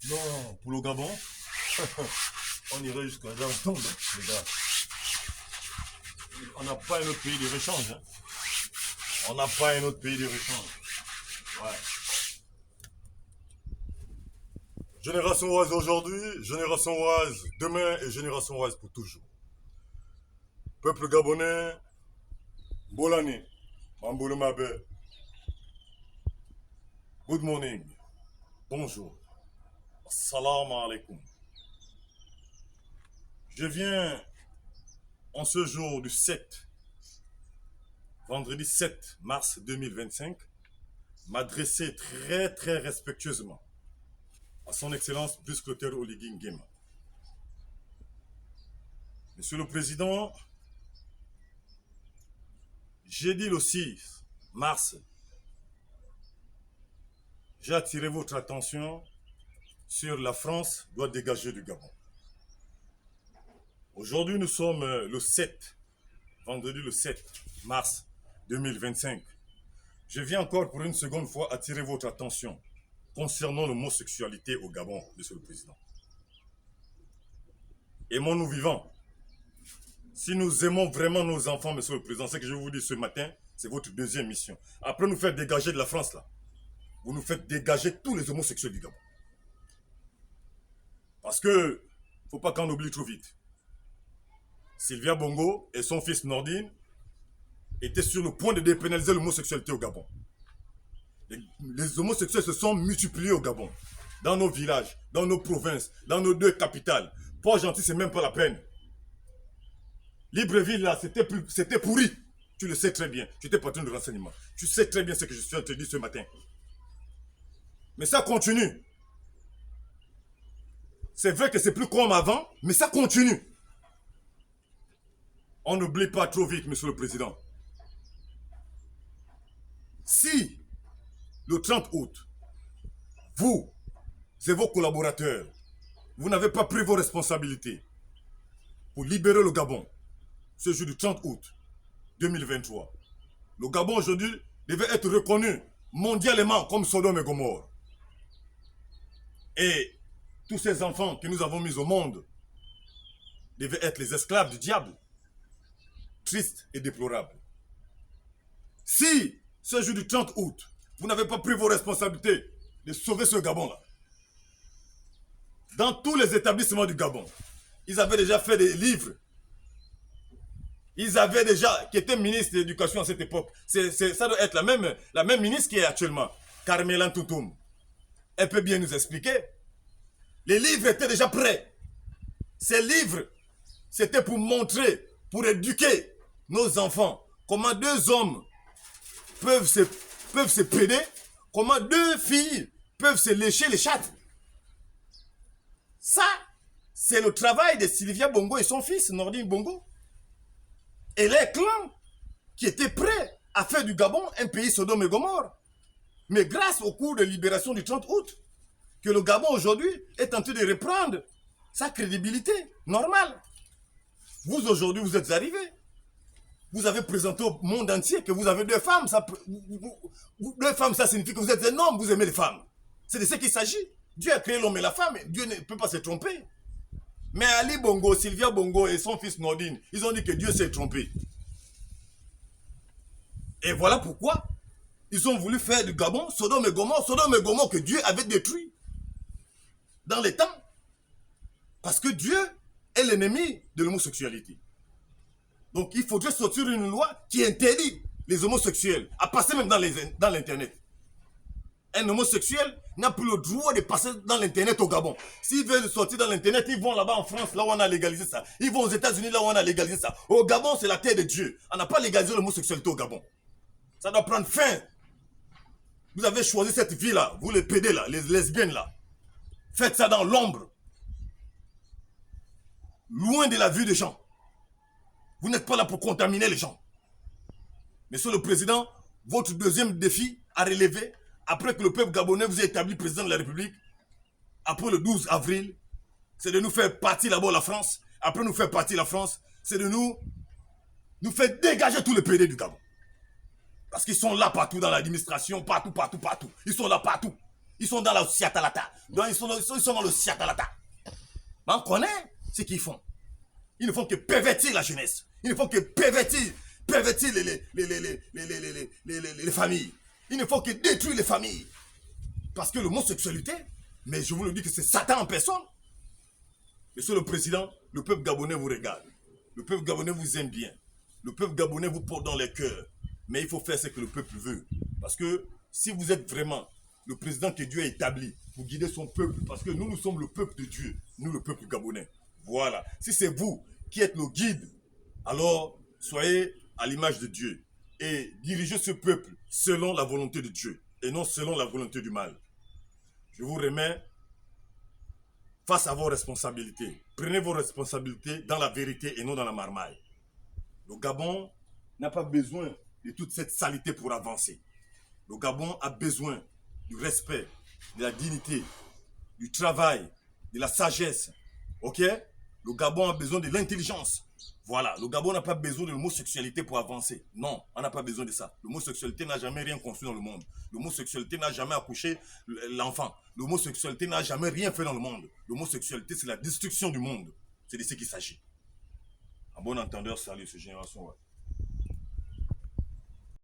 Non, pour le Gabon, on irait jusqu'à là, non, les gars. On n'a pas un autre pays de rechange. Hein. On n'a pas un autre pays de rechange. Ouais. Génération Oise aujourd'hui, génération Oise demain et génération Oise pour toujours. Peuple gabonais, Bolani, Mamboulou Mabe, good morning, bonjour, assalamu alaikum. Je viens en ce jour du 7, vendredi 7 mars 2025, m'adresser très respectueusement à son excellence Busclotaire Oligui Nguema. Monsieur le Président, jeudi le 6 mars, j'ai attiré votre attention sur la France doit dégager du Gabon. Aujourd'hui, nous sommes le 7, vendredi le 7 mars 2025. Je viens encore pour une seconde fois attirer votre attention concernant l'homosexualité au Gabon, Monsieur le Président. Aimons-nous vivants. Si nous aimons vraiment nos enfants, Monsieur le Président, ce que je vous dis ce matin, c'est votre deuxième mission. Après nous faire dégager de la France, là, vous nous faites dégager tous les homosexuels du Gabon. Parce que, faut pas qu'on oublie trop vite. Sylvia Bongo et son fils Nordine étaient sur le point de dépénaliser l'homosexualité au Gabon. Les homosexuels se sont multipliés au Gabon, dans nos villages, dans nos provinces, dans nos deux capitales. Port-Gentil, c'est même pas la peine. Libreville, là, c'était pourri. Tu le sais très bien. Tu étais patron de renseignement. Tu sais très bien ce que je suis en train de te dire ce matin. Mais ça continue. C'est vrai que c'est plus comme avant, mais ça continue. On n'oublie pas trop vite, Monsieur le Président. Si, le 30 août, vous et vos collaborateurs, vous n'avez pas pris vos responsabilités pour libérer le Gabon, ce jour du 30 août 2023, le Gabon aujourd'hui devait être reconnu mondialement comme Sodome et Gomorrhe. Et tous ces enfants que nous avons mis au monde devaient être les esclaves du diable. Triste et déplorable. Si, ce jour du 30 août, vous n'avez pas pris vos responsabilités de sauver ce Gabon-là, dans tous les établissements du Gabon, ils avaient déjà fait des livres. Ils avaient déjà, qui était ministre de l'Éducation à cette époque, ça doit être la même ministre qui est actuellement, Carmela Toutoum. Elle peut bien nous expliquer. Les livres étaient déjà prêts. Ces livres, c'était pour montrer, pour éduquer nos enfants, comment deux hommes peuvent se péder, comment deux filles peuvent se lécher les chattes. Ça, c'est le travail de Sylvia Bongo et son fils, Nordine Bongo. Et les clans qui étaient prêts à faire du Gabon un pays Sodome et Gomorrhe. Mais grâce au coup de libération du 30 août, que le Gabon aujourd'hui est en train de reprendre sa crédibilité normale. Vous aujourd'hui, vous êtes arrivés. Vous avez présenté au monde entier que vous avez deux femmes. Deux femmes, ça signifie que vous êtes un homme, vous aimez les femmes. C'est de ce qu'il s'agit. Dieu a créé l'homme et la femme. Dieu ne peut pas se tromper. Mais Ali Bongo, Sylvia Bongo et son fils Nordine, ils ont dit que Dieu s'est trompé. Et voilà pourquoi ils ont voulu faire du Gabon Sodome et Gomorrhe que Dieu avait détruit dans les temps. Parce que Dieu est l'ennemi de l'homosexualité. Donc il faudrait sortir une loi qui interdit les homosexuels à passer même dans l'internet. Un homosexuel n'a plus le droit de passer dans l'internet au Gabon. S'ils veulent sortir dans l'internet, ils vont là-bas en France, là où on a légalisé ça. Ils vont aux États-Unis, là où on a légalisé ça. Au Gabon, c'est la terre de Dieu. On n'a pas légalisé l'homosexualité au Gabon. Ça doit prendre fin. Vous avez choisi cette vie-là, vous les pédés là, les lesbiennes là. Faites ça dans l'ombre. Loin de la vue des gens. Vous n'êtes pas là pour contaminer les gens. Monsieur le Président, votre deuxième défi à relever, après que le peuple gabonais vous ait établi président de la République, après le 12 avril, c'est de nous faire partir d'abord la France. Après nous faire partir la France, c'est de nous faire dégager tous les PD du Gabon. Parce qu'ils sont là partout dans l'administration, partout. Ils sont là partout. Ils sont dans la siatalata. Donc ils sont dans le siatalata. Mais on connaît ce qu'ils font. Ils ne font que pervertir la jeunesse. Ils ne font que pervertir les familles. Ils ne font que détruire les familles. Parce que l'homosexualité, mais je vous le dis que c'est Satan en personne. Monsieur le Président, le peuple gabonais vous regarde. Le peuple gabonais vous aime bien. Le peuple gabonais vous porte dans les cœurs. Mais il faut faire ce que le peuple veut. Parce que si vous êtes vraiment le président que Dieu a établi pour guider son peuple, parce que nous sommes le peuple de Dieu, nous le peuple gabonais. Voilà. Si c'est vous qui êtes nos guides, alors soyez à l'image de Dieu et dirigez ce peuple selon la volonté de Dieu et non selon la volonté du mal. Je vous remets face à vos responsabilités. Prenez vos responsabilités dans la vérité et non dans la marmaille. Le Gabon n'a pas besoin de toute cette saleté pour avancer. Le Gabon a besoin du respect, de la dignité, du travail, de la sagesse. Ok? Le Gabon a besoin de l'intelligence. Voilà, le Gabon n'a pas besoin de l'homosexualité pour avancer. Non, on n'a pas besoin de ça. L'homosexualité n'a jamais rien construit dans le monde. L'homosexualité n'a jamais accouché l'enfant. L'homosexualité n'a jamais rien fait dans le monde. L'homosexualité, c'est la destruction du monde. C'est de ce qu'il s'agit. En bon entendeur, salut, c'est Génération.